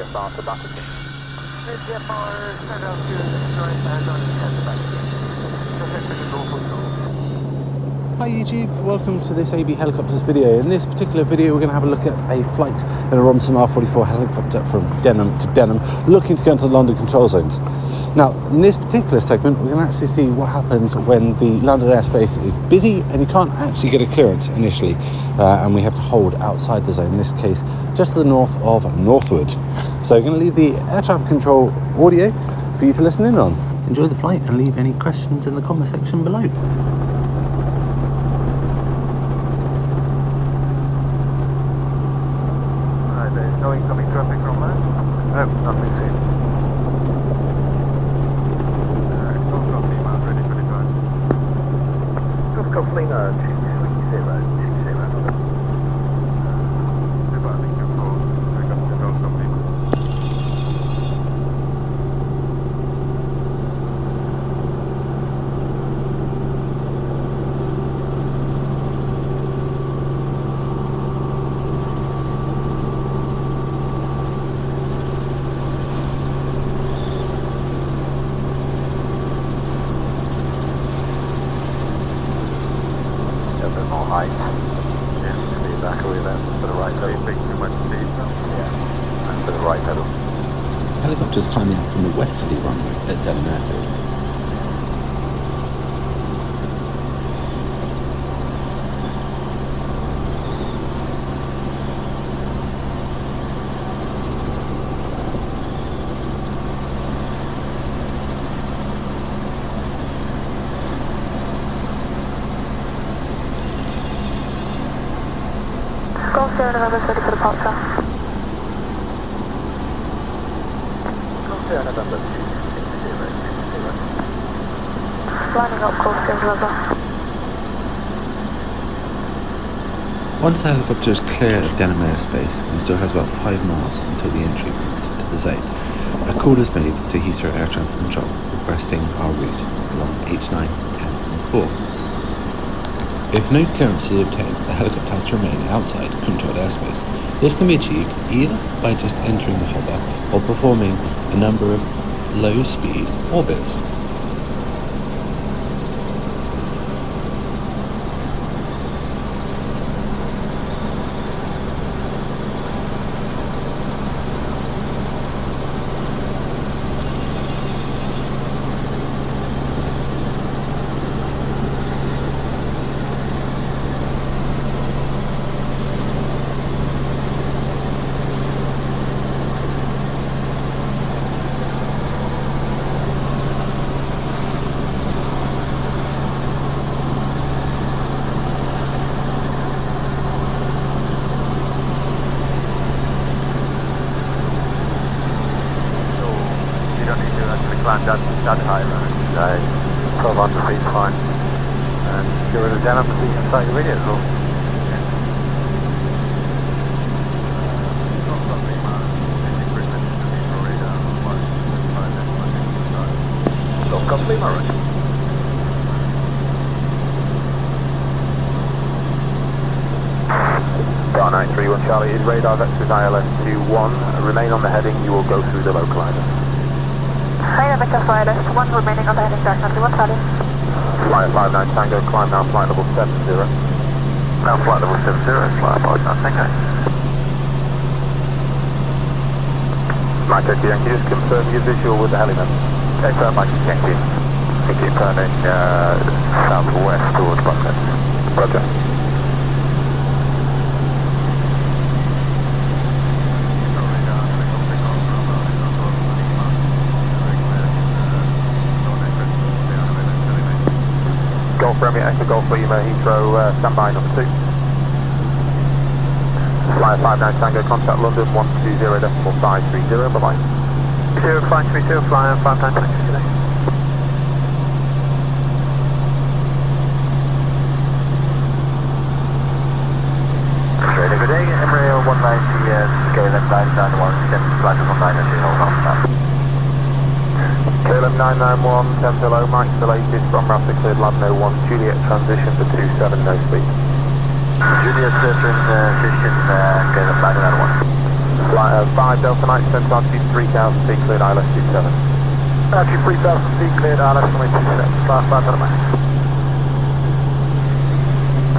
VFR to Battersea. VFR, turn out to right and on the Battersea. Hi YouTube, welcome to this AB Helicopters video. In this particular video we're going to have a look at a flight in a Robinson R44 helicopter from Denham to Denham, looking to go into the London control zones. Now in this particular segment we're going to actually see what happens when the London airspace is busy and you can't actually get a clearance initially, and we have to hold outside the zone, in this case just to the north of Northwood. So we're going to leave the air traffic control audio for you to listen in on. Enjoy the flight and leave any questions in the comment section below. No incoming traffic from there? No, nothing seen. Alright, don't go Lima, ready for the drive. Don't go Lima, 230. Departing control, pick up the don't go Lima. Height. Yeah, to be exactly that. For the right pedal. Too much speed now. Yeah. And for the right pedal. Helicopters climbing up from the westerly runway at Denham airfield. Golf 0 November, ready for departure. Golf 0 November 260. Lining up, Golf 0 November. Once the helicopter is clear of Denham airspace and still has about 5 miles until the entry point to the zone, a call is made to Heathrow Air Traffic Control requesting our route along H9, 10 and 4. If no clearance is obtained, the helicopter has to remain outside controlled airspace. This can be achieved either by just entering the hover or performing a number of low-speed orbits. Climb that high, right? 1200 feet fine. And you're at a Denham, so you can take a video as well. Don't come Lima, right? Star 931 Charlie, his radar vector is ILS 21. Remain on the heading, you will go through the localizer. Radar vector for ILS 1 remaining on the heading track, 91 Charlie. Flight 59 Tango, climb now, flight level 70. Now flight level 70, flight 59 Tango. Mike Echo Yankee, just confirm your visual with the heliman. Echo Mike Yankee. Keep turning southwest towards Bucknet. Roger. Golf Romeo, Echo Golf Lima, Heathrow, standby number 2. Flyer 59 Tango, contact London 120.530, bye-bye. 0532, Flyer 59 Tango, today. Good day, Embraer 190, scale M991, 10 flight 190, hold on, stop. KLM 991, 10 below, Mike selected from Rafter cleared land 01, Juliet transition for 27, no speed. Juliet transition, KLM 991. Flight 5 Delta Mike, descend to altitude 3000 feet, cleared ILS 27. Altitude 3000 feet, cleared ILS 27, flight 5 Delta Mike.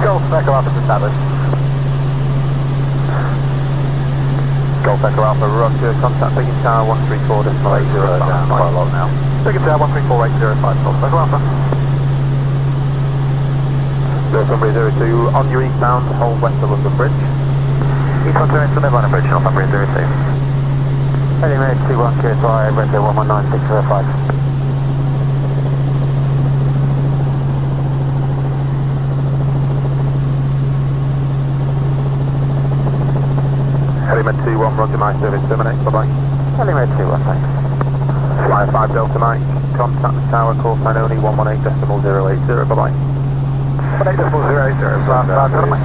Golf Echo Alpha established. Golf Echo Alpha, roger, contact Picking Tower 134.805. Quite a lot now. Picking Tower 134.805, Golf Echo Alpha. Northumbria 02, on your eastbound, hold west of London Bridge. East 1 to London Bridge, Northumbria 02. Heliroute 21, QSY, Red 119605. Heliroute 21, roger, my service terminate, bye-bye. Heliroute 21, thanks. Flyer 5 Delta Mike, contact the tower, call sign only 118.080, bye-bye. 118.080, flight 5 Delta Mike.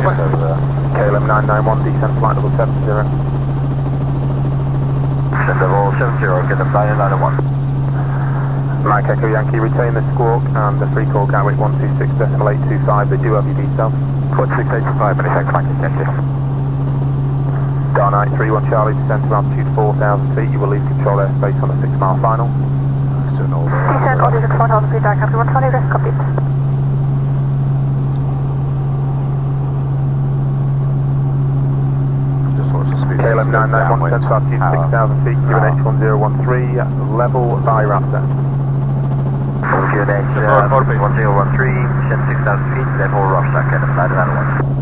KLM 991, descend flight level 70. Descend level 70, get the flyer 901. Mike Echo Yankee, retain the squawk and the free call Gatwick 126.825, they do have your details. 16825, many thanks, Mike Yankee. Darnight 31 Charlie, descend to altitude 4,000 feet, you will leave control airspace on the 6 mile final. Descend altitude 4,000 feet, dark country 120, rest complete. KLM 991, descend to altitude 6,000 feet, QNH 1013, level by Raptor. QNH 1013, descend 6,000 feet, level Raptor, get the flight 901.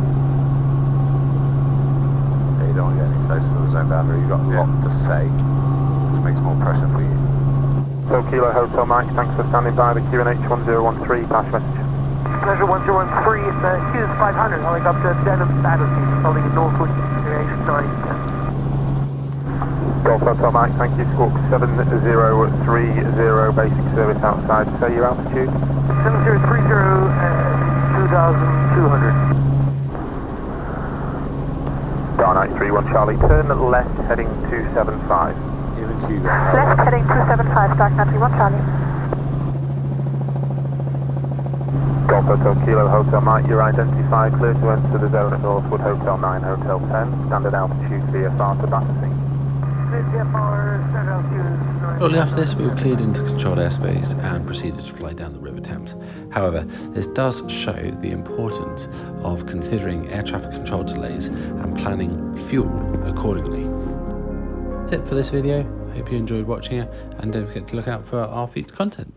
Don't want to get any closer to the zone boundary, you've got a lot to say, which makes more pressure for you. So Kilo Hotel Mike, thanks for standing by the QNH 1013, pass message. Pleasure 1013, it's Hughes 500, helicopter Denham status, he's holding a northward deviation 910. Golf Hotel Mike, thank you, squawk 7030, basic service outside, say your altitude. 7030, 2,200. Darnight 31 Charlie, turn left heading 275. Even to you then. Left heading 275, dark country 1 Charlie. Golf Hotel Kilo Hotel Mike, you're identified, clear to enter the zone at Northwood Hotel 9 Hotel 10, standard altitude VFR to Battersea. VFR, standard altitude. Shortly after this, we were cleared into controlled airspace and proceeded to fly down the River Thames. However, this does show the importance of considering air traffic control delays and planning fuel accordingly. That's it for this video. I hope you enjoyed watching it, and don't forget to look out for our future content.